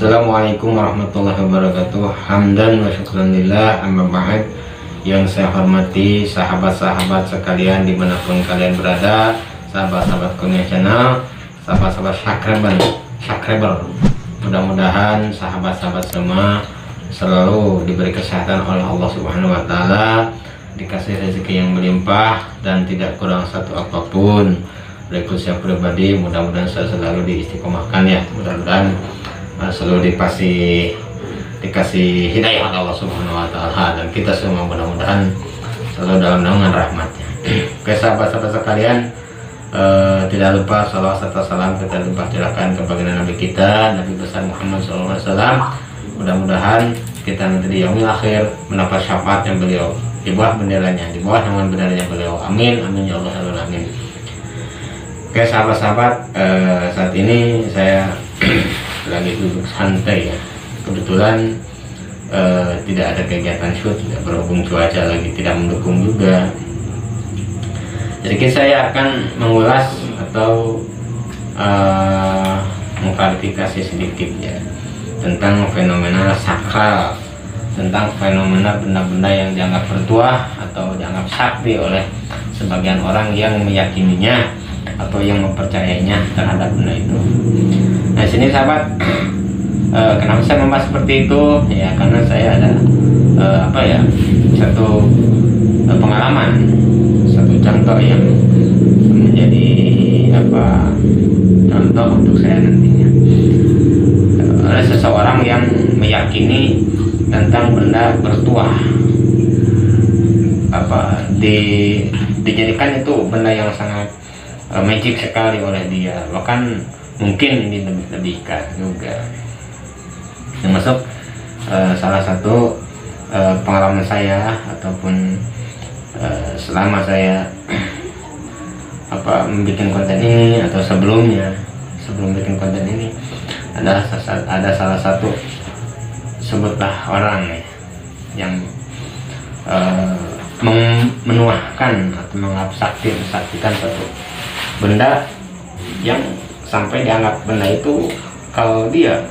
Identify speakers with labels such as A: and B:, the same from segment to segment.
A: Assalamualaikum warahmatullahi wabarakatuh. Hamdan wa syukranillah, amma ba'd. Yang saya hormati sahabat-sahabat sekalian dimanapun kalian berada, sahabat-sahabat Kurnia Channel, sahabat-sahabat subscriber. Mudah-mudahan sahabat-sahabat semua selalu diberi kesehatan oleh Allah Subhanahu wa taala, dikasih rezeki yang melimpah dan tidak kurang satu apapun. Berikut saya pribadi, mudah-mudahan saya selalu diistiqomahkan ya, mudah-mudahan selalu dikasih hidayah oleh Allah Subhanahu wa taala, dan kita semua mudah-mudahan selalu dalam naungan rahmatnya. Oke sahabat-sahabat sekalian, tidak lupa salawat serta salam kita limpahkan ke baginda Nabi kita, Nabi besar Muhammad SAW. Mudah-mudahan kita nanti di yaumil akhir mendapat syafaatnya beliau, di bawah benderanya, di bawah naungan benderanya beliau. Amin, amin ya Allah, amin. Oke sahabat-sahabat, saat ini saya lagi duduk santai ya. Kebetulan tidak ada kegiatan shoot ya, berhubung cuaca lagi tidak mendukung juga. Jadi saya akan mengulas atau mengklarifikasi sedikit ya tentang fenomena sakral, tentang fenomena benda-benda yang dianggap bertuah atau dianggap sakti oleh sebagian orang yang meyakininya atau yang mempercayainya terhadap benda itu. Nah sini sahabat, kenapa saya membahas seperti itu ya, karena saya ada satu pengalaman, satu contoh yang menjadi contoh untuk saya nantinya. Ada seseorang yang meyakini tentang benda bertuah, dijadikan itu benda yang sangat magic sekali oleh dia, bahkan mungkin ini lebih-lebihkan juga. Termasuk salah satu pengalaman saya ataupun selama saya membuat konten ini atau sebelum bikin konten ini, ada salah satu, sebutlah orang yang menuahkan atau mensaktikan suatu benda yang sampai dianggap benda itu, kalau dia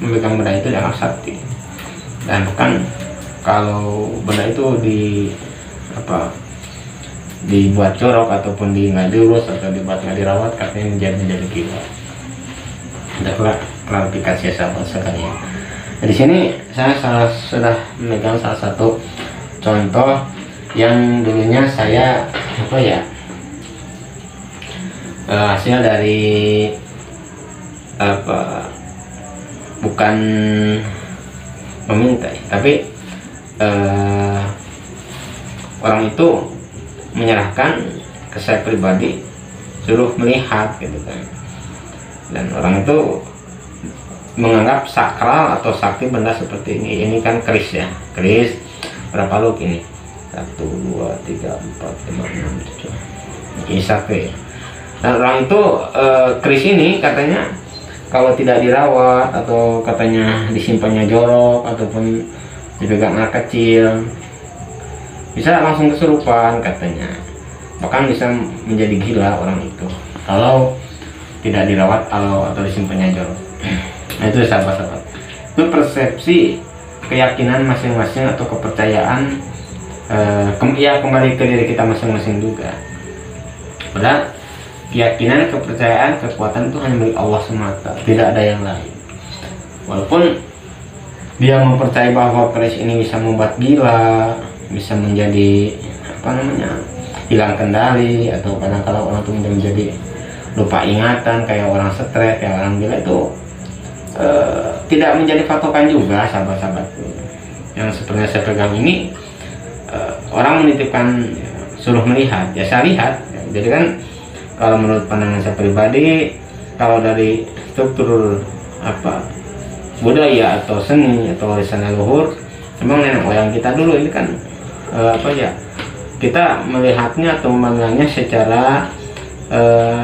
A: memegang benda itu dianggap sakti. Dan bahkan kalau benda itu dibuat corok ataupun nggak diurus atau dibuat nggak dirawat, katanya menjadi gila. Ada klarifikasi sahabat sekalian. Di sini saya sudah memegang salah satu contoh yang dulunya saya hasil dari bukan meminta, tapi orang itu menyerahkan ke saya pribadi, suruh melihat gitu kan, dan orang itu menganggap sakral atau sakti benda seperti ini kan keris ya, keris berapa luk ini, 1, 2, 3, 4, 5, 6, 7 ini sakti. Dan orang itu keris ini katanya kalau tidak dirawat atau katanya disimpannya jorok ataupun dipegang anak kecil, bisa langsung kesurupan katanya, bahkan bisa menjadi gila orang itu kalau tidak dirawat atau disimpannya jorok. Nah itu sahabat-sahabat, itu persepsi keyakinan masing-masing atau kepercayaan, kembali ke diri kita masing-masing juga. Padahal keyakinan, kepercayaan, kekuatan itu hanya milik Allah semata, tidak ada yang lain. Walaupun dia mempercayai bahwa keris ini bisa membuat gila, bisa menjadi hilang kendali, atau kadang-kadang orang itu menjadi lupa ingatan, kayak orang stres, kayak orang gila, itu tidak menjadi patokan juga sahabat-sahabat. Yang seperti saya pegang ini, orang menitipkan suruh melihat, ya saya lihat. Jadi kan kalau menurut pandangan saya pribadi, kalau dari struktur budaya atau seni atau warisan leluhur, memang nenek moyang kita dulu ini kan kita melihatnya atau memandangnya secara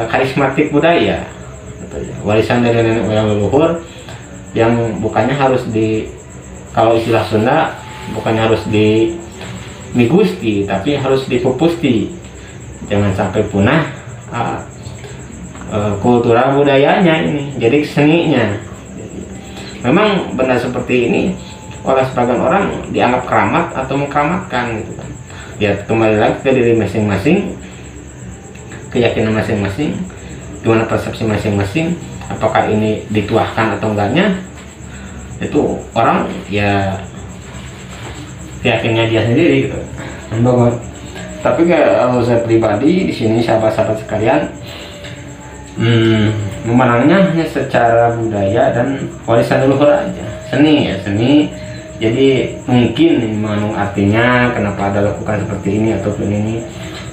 A: karismatik budaya, warisan dari nenek moyang leluhur, yang bukannya harus kalau istilah Sunda, bukannya harus digusti, tapi harus dipupusti, jangan sampai punah kultural budayanya ini, jadi seninya. memang benda seperti ini oleh sebagian orang dianggap keramat atau mengkeramatkan gitu kan. Ya kembali lagi ke diri masing-masing, keyakinan masing-masing, gimana persepsi masing-masing, apakah ini dituahkan atau enggaknya, itu orang ya keyakinannya dia sendiri gitu. Tapi kalau saya pribadi di sini sahabat-sahabat sekalian, memandangnya hanya secara budaya dan warisan leluhur aja, seni ya seni. Jadi mungkin mengandung artinya kenapa ada lakukan seperti ini ataupun ini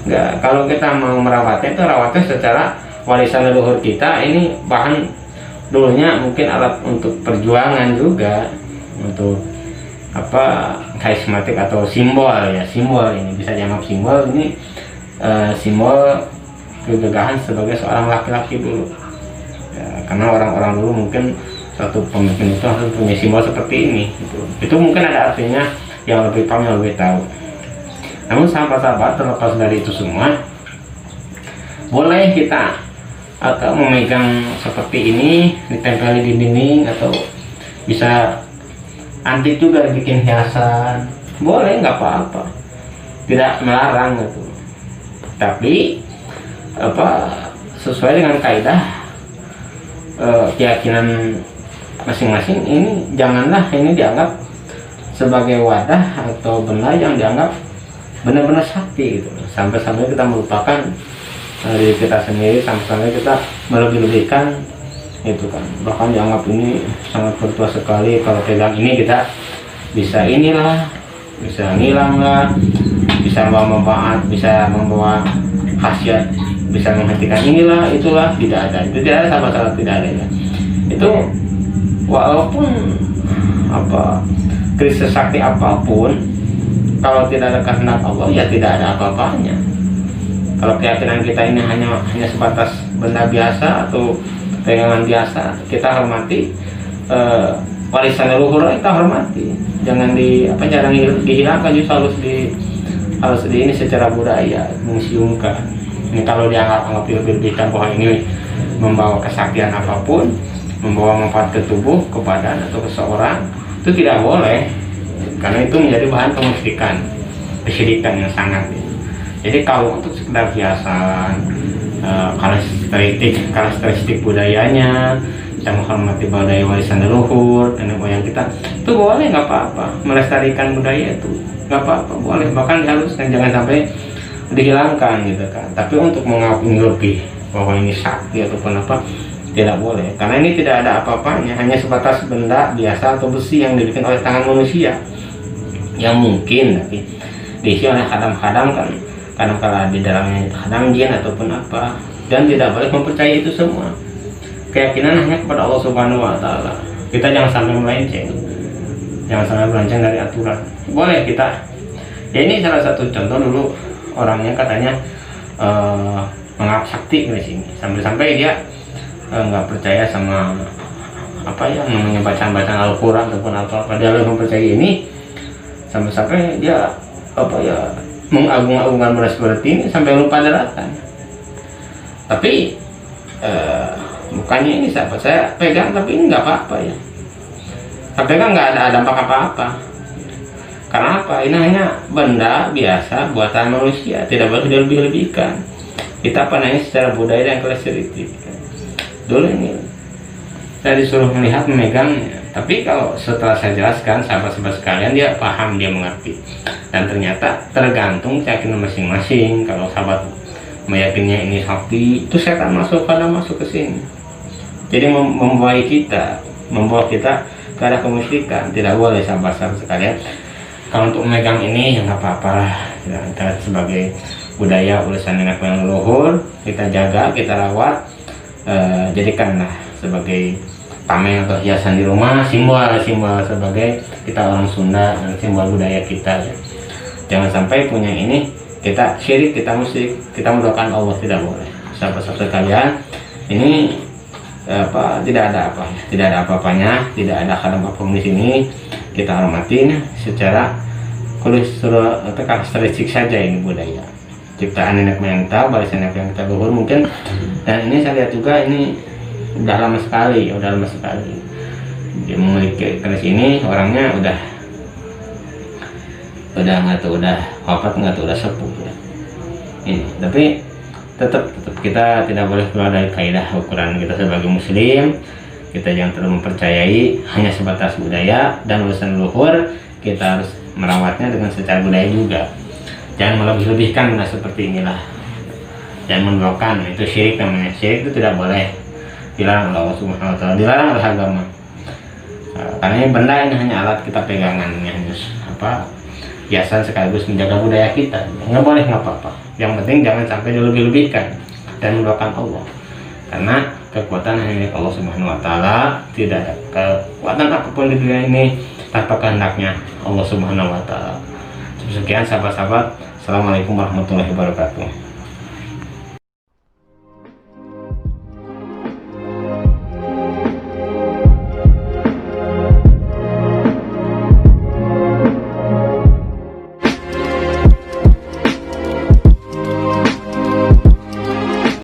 A: enggak. Kalau kita mau merawatnya itu rawatnya secara warisan leluhur kita. Ini bahan dulunya mungkin alat untuk perjuangan juga, untuk apa, karismatik atau simbol ya, simbol ini bisa dianggap simbol. Ini simbol kegagahan sebagai seorang laki-laki dulu ya, karena orang-orang dulu mungkin satu pemimpin itu harus punya simbol seperti ini gitu. Itu mungkin ada artinya yang lebih paham, yang lebih tahu. Namun sahabat-sahabat, terlepas dari itu semua, boleh kita atau memegang seperti ini, ditempel di dinding, atau bisa antik juga bikin hiasan, boleh, nggak apa-apa, tidak melarang gitu. Tapi apa, sesuai dengan kaidah keyakinan masing-masing, ini janganlah ini dianggap sebagai wadah atau benda yang dianggap benar-benar sakti gitu, sampai-sampai kita melupakan diri kita sendiri, sampai-sampai kita melebih-lebihkan itu kan. Bahkan dianggap ini sangat bertuah sekali, kalau pegang ini kita bisa inilah, bisa ngilang lah, bisa membawa manfaat, bisa membawa khasiat, bisa menghentikan inilah itulah. Tidak ada, itu tidak ada, sahabat-sahabat, tidak ada ya. Itu walaupun apa krisis sakti apapun, kalau tidak ada kehendak Allah ya tidak ada apa-apanya. Kalau keyakinan kita ini hanya sebatas benda biasa atau pegangan biasa, kita hormati. Warisan leluhur kita hormati, jangan jangan dihilangkan, justru harus di ini secara budaya, museumkan. Ini kalau dianggap lebih-lebihkan bahwa ini membawa kesaktian apapun, membawa manfaat ke tubuh, ke badan atau ke seorang, itu tidak boleh, karena itu menjadi bahan kemusyrikan, kesyirikan yang sangat. Jadi kalau untuk sekedar hiasan, karakteristik budayanya, kita menghormati budaya warisan leluhur nenek moyang kita, itu boleh, nggak apa-apa. Melestarikan budaya itu nggak apa-apa, boleh, bahkan diharuskan, jangan sampai dihilangkan gitu kan. Tapi untuk menganggap ini lebih, bahwa ini sakti ataupun apa, tidak boleh, karena ini tidak ada apa-apanya, hanya sebatas benda biasa atau besi yang dibikin oleh tangan manusia, yang mungkin tapi diisi oleh khadam-khadam kan, kadang-kala di dalamnya khadam jin ataupun apa. Dan tidak boleh mempercayai itu semua. Keyakinan hanya kepada Allah Subhanahu wa Ta'ala. Kita jangan sampai melenceng, jangan sampai melenceng dari aturan. Boleh kita ya, ini salah satu contoh dulu, orangnya katanya menganggap sakti di sini, sampai-sampai dia nggak percaya sama apa ya namanya bacaan-bacaan Al-Quran ataupun apa-apa. Dia lebih mempercayai ini, sampai-sampai dia apa ya mengagung-agungkan beras seperti ini sampai lupa daratan. Tapi bukannya ini sahabat, saya pegang tapi ini nggak apa-apa ya, saya pegang nggak ada dampak apa-apa. Karena apa? Ini hanya benda biasa buatan manusia, tidak boleh dilebih-lebihkan. Kita pandangnya secara budaya dan karakteristik. Dulu ini saya disuruh melihat, memegangnya, tapi kalau setelah saya jelaskan, sahabat-sahabat sekalian, dia paham, dia mengerti. Dan ternyata tergantung keyakinan masing-masing. Kalau sahabat meyakinnya ini sakti, itu setan masuk ke sini, jadi membawa kita ke arah kemusyrikan. Tidak boleh sahabat-sahabat sekalian. Kalau untuk memegang ini ya nggak apa-apa lah, kita sebagai budaya urusan nenek moyang leluhur, kita jaga, kita rawat, jadikanlah sebagai tameng atau hiasan di rumah, simbol sebagai kita orang Sunda, simbol budaya kita ya. Jangan sampai punya ini kita syirik, kita musyrik, kita mendoakan Allah, tidak boleh. Sahabat-sahabat sekalian, ini tidak ada apa-apanya, tidak ada khadam apapun di sini. Kita hormatin secara karakteristik saja, ini budaya ciptaan nenek moyang kita, warisan nenek moyang kita leluhur mungkin. Dan ini saya lihat juga ini udah lama sekali. dia memiliki keris ini, orangnya udah nggak tuh, udah wafat nggak tuh, udah sepuh ya. Ini tapi tetap kita tidak boleh keluar dari kaidah ukuran kita sebagai muslim. Kita jangan terlalu mempercayai hanya sebatas budaya dan urusan leluhur. Kita harus merawatnya dengan secara budaya juga. Jangan melebih-lebihkan benda seperti inilah. Jangan mendoakan, itu syirik namanya. Syirik itu tidak boleh, dilarang oleh Allah Subhanahu wa taala, dilarang oleh agama. Karena ini benda ini hanya alat kita pegangan, hanya hiasan sekaligus menjaga budaya kita. Nggak boleh, nggak apa-apa. Yang penting jangan sampai dilebih-lebihkan dan mendoakan Allah. Karena kekuatan hanya milik Allah Subhanahu wa taala, tidak ada kekuatan apapun di dunia ini tanpa kehendaknya Allah Subhanahu wa taala. Sekian sahabat-sahabat. Assalamualaikum warahmatullahi wabarakatuh.